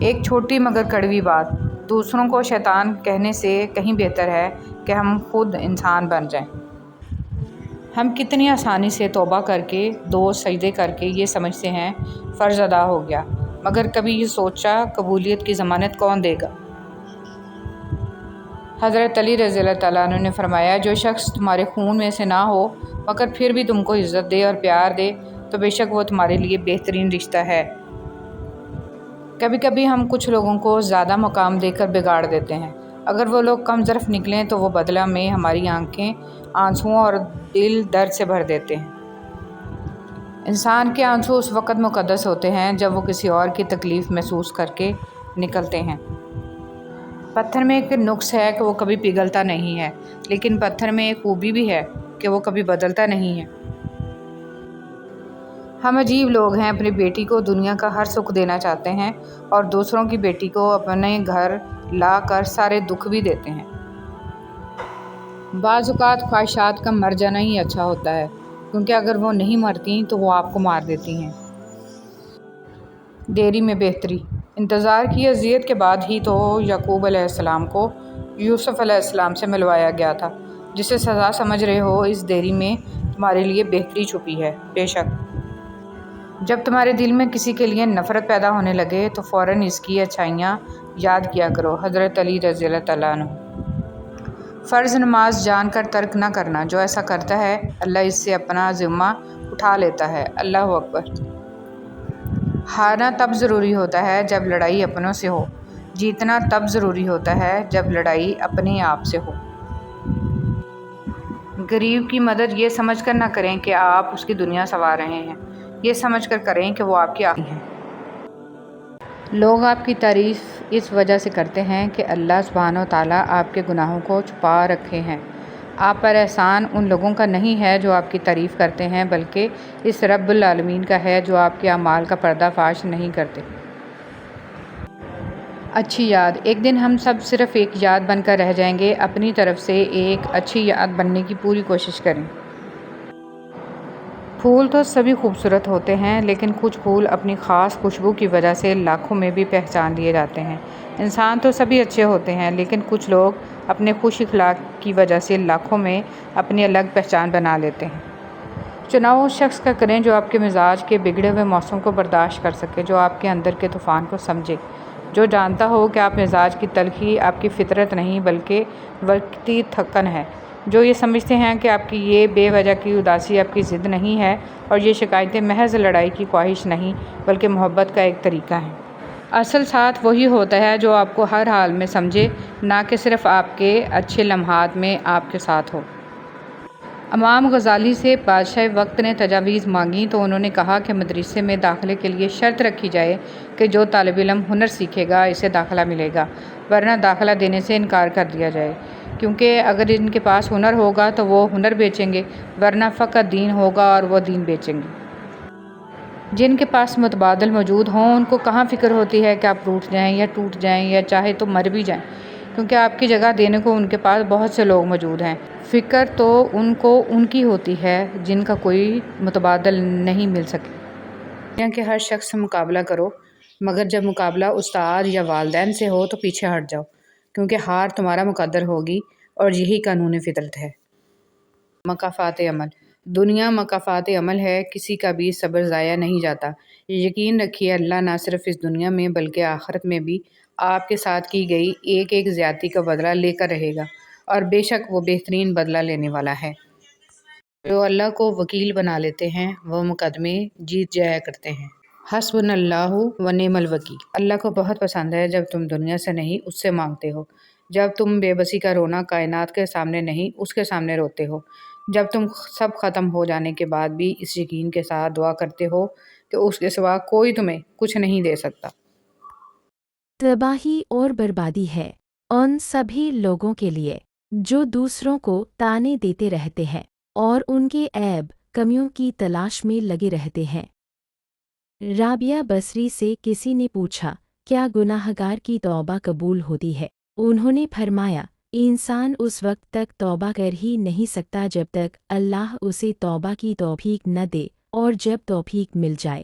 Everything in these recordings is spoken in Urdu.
ایک چھوٹی مگر کڑوی بات دوسروں کو شیطان کہنے سے کہیں بہتر ہے کہ ہم خود انسان بن جائیں۔ ہم کتنی آسانی سے توبہ کر کے 2 سجدے کر کے یہ سمجھتے ہیں فرض ادا ہو گیا، مگر کبھی یہ سوچا قبولیت کی ضمانت کون دے گا؟ حضرت علی رضی اللہ تعالیٰ عنہ نے فرمایا، جو شخص تمہارے خون میں سے نہ ہو مگر پھر بھی تم کو عزت دے اور پیار دے تو بے شک وہ تمہارے لیے بہترین رشتہ ہے۔ کبھی کبھی ہم کچھ لوگوں کو زیادہ مقام دے کر بگاڑ دیتے ہیں۔ اگر وہ لوگ کم ظرف نکلیں تو وہ بدلہ میں ہماری آنکھیں آنسوؤں اور دل درد سے بھر دیتے ہیں۔ انسان کے آنسو اس وقت مقدس ہوتے ہیں جب وہ کسی اور کی تکلیف محسوس کر کے نکلتے ہیں۔ پتھر میں ایک نقص ہے کہ وہ کبھی پگھلتا نہیں ہے، لیکن پتھر میں ایک خوبی بھی ہے کہ وہ کبھی بدلتا نہیں ہے۔ ہم عجیب لوگ ہیں، اپنی بیٹی کو دنیا کا ہر سکھ دینا چاہتے ہیں اور دوسروں کی بیٹی کو اپنے گھر لا کر سارے دکھ بھی دیتے ہیں۔ بعض اوقات خواہشات کا مر جانا ہی اچھا ہوتا ہے، کیونکہ اگر وہ نہیں مرتی تو وہ آپ کو مار دیتی ہیں۔ دیری میں بہتری۔ انتظار کی اذیت کے بعد ہی تو یعقوب علیہ السلام کو یوسف علیہ السلام سے ملوایا گیا تھا۔ جسے سزا سمجھ رہے ہو، اس دیری میں تمہارے لیے بہتری چھپی ہے۔ بے شک جب تمہارے دل میں کسی کے لیے نفرت پیدا ہونے لگے تو فوراً اس کی اچھائیاں یاد کیا کرو۔ حضرت علی رضی اللہ تعالیٰ عنہ۔ فرض نماز جان کر ترک نہ کرنا، جو ایسا کرتا ہے اللہ اس سے اپنا ذمہ اٹھا لیتا ہے۔ اللہ اکبر۔ ہارنا تب ضروری ہوتا ہے جب لڑائی اپنوں سے ہو، جیتنا تب ضروری ہوتا ہے جب لڑائی اپنے آپ سے ہو۔ غریب کی مدد یہ سمجھ کر نہ کریں کہ آپ اس کی دنیا سنوار رہے ہیں، یہ سمجھ کر کریں کہ وہ آپ کی آخری ہیں۔ لوگ آپ کی تعریف اس وجہ سے کرتے ہیں کہ اللہ سبحانہ و تعالیٰ آپ کے گناہوں کو چھپا رکھے ہیں۔ آپ پر احسان ان لوگوں کا نہیں ہے جو آپ کی تعریف کرتے ہیں، بلکہ اس رب العالمین کا ہے جو آپ کے اعمال کا پردہ فاش نہیں کرتے۔ اچھی یاد۔ ایک دن ہم سب صرف ایک یاد بن کر رہ جائیں گے۔ اپنی طرف سے ایک اچھی یاد بننے کی پوری کوشش کریں۔ پھول تو سبھی خوبصورت ہوتے ہیں، لیکن کچھ پھول اپنی خاص خوشبو کی وجہ سے لاکھوں میں بھی پہچان لیے جاتے ہیں۔ انسان تو سبھی اچھے ہوتے ہیں، لیکن کچھ لوگ اپنے خوش اخلاق کی وجہ سے لاکھوں میں اپنی الگ پہچان بنا لیتے ہیں۔ چناؤ اس شخص کا کریں جو آپ کے مزاج کے بگڑے ہوئے موسم کو برداشت کر سکے، جو آپ کے اندر کے طوفان کو سمجھے، جو جانتا ہو کہ آپ مزاج کی تلخی آپ کی فطرت نہیں بلکہ وقتی تھکن ہے، جو یہ سمجھتے ہیں کہ آپ کی یہ بے وجہ کی اداسی آپ کی ضد نہیں ہے اور یہ شکایتیں محض لڑائی کی خواہش نہیں بلکہ محبت کا ایک طریقہ ہیں۔ اصل ساتھ وہی ہوتا ہے جو آپ کو ہر حال میں سمجھے، نہ کہ صرف آپ کے اچھے لمحات میں آپ کے ساتھ ہو۔ امام غزالی سے بادشاہ وقت نے تجاویز مانگی تو انہوں نے کہا کہ مدرسے میں داخلے کے لیے شرط رکھی جائے کہ جو طالب علم ہنر سیکھے گا اسے داخلہ ملے گا، ورنہ داخلہ دینے سے انکار کر دیا جائے، کیونکہ اگر ان کے پاس ہنر ہوگا تو وہ ہنر بیچیں گے، ورنہ فقط دین ہوگا اور وہ دین بیچیں گے۔ جن کے پاس متبادل موجود ہوں ان کو کہاں فکر ہوتی ہے کہ آپ روٹھ جائیں یا ٹوٹ جائیں یا چاہے تو مر بھی جائیں، کیونکہ آپ کی جگہ دینے کو ان کے پاس بہت سے لوگ موجود ہیں۔ فکر تو ان کو ان کی ہوتی ہے جن کا کوئی متبادل نہیں مل سکے۔ دنیا کے ہر شخص سے مقابلہ کرو، مگر جب مقابلہ استاد یا والدین سے ہو تو پیچھے ہٹ جاؤ، کیونکہ ہار تمہارا مقدر ہوگی اور یہی قانون فطرت ہے۔ مکافات عمل۔ دنیا مکافات عمل ہے، کسی کا بھی صبر ضائع نہیں جاتا۔ یقین رکھیے اللہ نہ صرف اس دنیا میں بلکہ آخرت میں بھی آپ کے ساتھ کی گئی ایک ایک زیادتی کا بدلہ لے کر رہے گا، اور بے شک وہ بہترین بدلہ لینے والا ہے۔ جو اللہ کو وکیل بنا لیتے ہیں وہ مقدمے جیت جایا کرتے ہیں۔ حسبنا اللہ و نعم الوکیل۔ اللہ کو بہت پسند ہے جب تم دنیا سے نہیں اس سے مانگتے ہو، جب تم بے بسی کا رونا کائنات کے سامنے نہیں اس کے سامنے روتے ہو، جب تم سب ختم ہو جانے کے بعد بھی اس یقین کے ساتھ دعا کرتے ہو کہ اس کے سوا کوئی تمہیں کچھ نہیں دے سکتا۔ تباہی اور بربادی ہے ان سبھی لوگوں کے لیے جو دوسروں کو تانے دیتے رہتے ہیں اور ان کے عیب کمیوں کی تلاش میں لگے رہتے ہیں۔ رابعہ بصری سے کسی نے پوچھا، کیا گناہگار کی توبہ قبول ہوتی ہے؟ انہوں نے فرمایا، انسان اس وقت تک توبہ کر ہی نہیں سکتا جب تک اللہ اسے توبہ کی توفیق نہ دے، اور جب توفیق مل جائے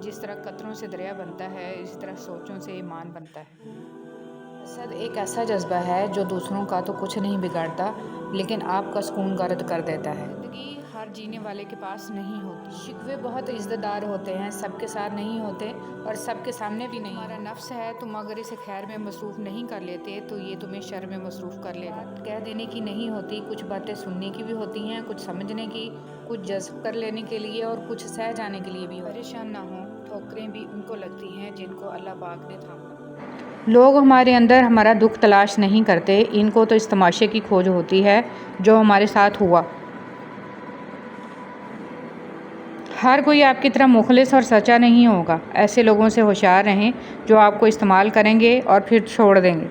جس طرح قطروں سے دریا بنتا ہے اسی طرح سوچوں سے ایمان بنتا ہے۔ حسد ایک ایسا جذبہ ہے جو دوسروں کا تو کچھ نہیں بگاڑتا لیکن آپ کا سکون غارت کر دیتا ہے۔ زندگی ہر جینے والے کے پاس نہیں ہوتی، شکوے بہت عزت دار ہوتے ہیں، سب کے ساتھ نہیں ہوتے اور سب کے سامنے بھی نہیں۔ ہمارا نفس ہے، تم اگر اسے خیر میں مصروف نہیں کر لیتے تو یہ تمہیں شر میں مصروف کر لے گا۔ کہہ دینے کی نہیں ہوتی، کچھ باتیں سننے کی بھی ہوتی ہیں، کچھ سمجھنے کی، کچھ جذب کر لینے کے لیے اور کچھ سہ جانے کے لیے بھی۔ پریشان نہ ہوں، ٹھوکریں بھی ان کو لگتی ہیں جن کو اللہ پاک نے تھاما۔ لوگ ہمارے اندر ہمارا دکھ تلاش نہیں کرتے، ان کو تو اس تماشے کی کھوج ہوتی ہے جو ہمارے ساتھ ہوا۔ ہر کوئی آپ کی طرح مخلص اور سچا نہیں ہوگا، ایسے لوگوں سے ہوشیار رہیں جو آپ کو استعمال کریں گے اور پھر چھوڑ دیں گے۔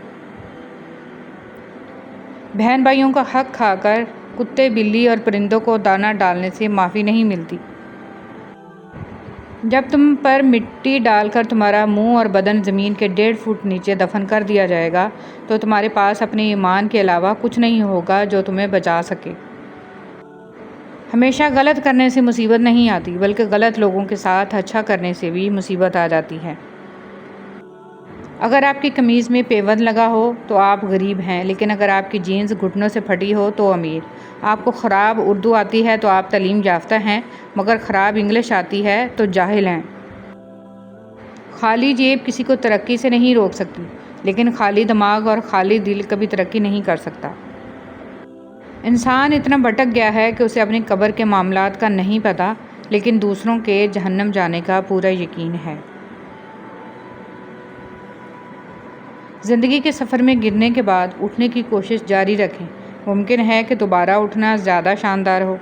بہن بھائیوں کا حق کھا کر کتے، بلی اور پرندوں کو دانہ ڈالنے سے معافی نہیں ملتی۔ جب تم پر مٹی ڈال کر تمہارا منہ اور بدن زمین کے 1.5 فٹ نیچے دفن کر دیا جائے گا تو تمہارے پاس اپنے ایمان کے علاوہ کچھ نہیں ہوگا جو تمہیں بچا سکے۔ ہمیشہ غلط کرنے سے مصیبت نہیں آتی، بلکہ غلط لوگوں کے ساتھ اچھا کرنے سے بھی مصیبت آ جاتی ہے۔ اگر آپ کی قمیض میں پیوند لگا ہو تو آپ غریب ہیں، لیکن اگر آپ کی جینز گھٹنوں سے پھٹی ہو تو امیر۔ آپ کو خراب اردو آتی ہے تو آپ تعلیم یافتہ ہیں، مگر خراب انگلش آتی ہے تو جاہل ہیں۔ خالی جیب کسی کو ترقی سے نہیں روک سکتی، لیکن خالی دماغ اور خالی دل کبھی ترقی نہیں کر سکتا۔ انسان اتنا بھٹک گیا ہے کہ اسے اپنی قبر کے معاملات کا نہیں پتہ، لیکن دوسروں کے جہنم جانے کا پورا یقین ہے۔ زندگی کے سفر میں گرنے کے بعد اٹھنے کی کوشش جاری رکھیں، ممکن ہے کہ دوبارہ اٹھنا زیادہ شاندار ہو۔